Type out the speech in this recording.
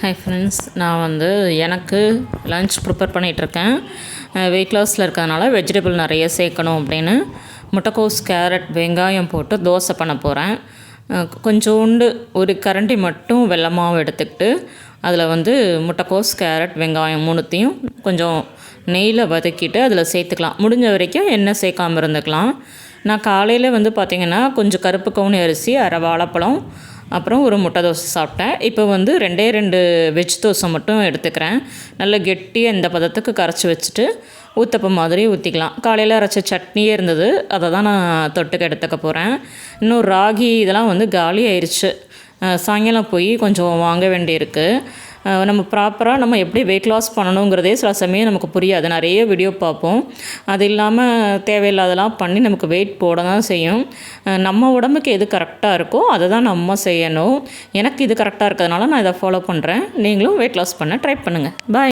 Hi friends, நான் எனக்கு lunch prepare பண்ணிகிட்ருக்கேன். வெயிட் லாஸில் இருக்கிறதுனால வெஜிடபிள் நிறைய சேர்க்கணும் அப்படின்னு முட்டைக்கோஸ், கேரட், வெங்காயம் போட்டு தோசை பண்ண போகிறேன். கொஞ்சோண்டு ஒரு கரண்டி மட்டும் வெல்ல மாவு எடுத்துக்கிட்டு அதில் முட்டைக்கோஸ், கேரட், வெங்காயம் மூணுத்தையும் கொஞ்சம் நெய்யில் வதக்கிட்டு அதில் சேர்த்துக்கலாம். முடிஞ்ச வரைக்கும் எண்ணெய் சேர்க்காமல் இருந்துக்கலாம். நான் காலையில் பார்த்திங்கன்னா கொஞ்சம் கருப்பு கவுனி அரிசி, அரை வாழைப்பழம், அப்புறம் ஒரு முட்டை தோசை சாப்பிட்டேன். இப்போ 2 வெஜ் தோசை மட்டும் எடுத்துக்கிறேன். நல்லா கெட்டியாக இந்த பதத்துக்கு கரைச்சி வச்சுட்டு ஊத்தப்பம் மாதிரி ஊற்றிக்கலாம். காலையில் அரைச்ச சட்னியே இருந்தது, அதை தான் நான் தொட்டுக்க எடுத்துக்க போகிறேன். இன்னும் ராகி இதெல்லாம் காலி ஆயிடுச்சு. சாயங்காலம் போய் கொஞ்சம் வாங்க வேண்டியிருக்கு. நம்ம ப்ராப்பராக நம்ம எப்படி வெயிட் லாஸ் பண்ணணுங்கிறதே சில சமயம் நமக்கு புரியாது. நிறைய வீடியோ பார்ப்போம். அது இல்லாமல் தேவையில்லாதெல்லாம் பண்ணி நமக்கு வெயிட் போட தான் செய்யும். நம்ம உடம்புக்கு எது கரெக்டாக இருக்கோ அதை தான் நம்ம செய்யணும். எனக்கு இது கரெக்டாக இருக்கிறதுனால நான் இதை ஃபாலோ பண்ணுறேன். நீங்களும் வெயிட் லாஸ் பண்ண ட்ரை பண்ணுங்கள். பாய்.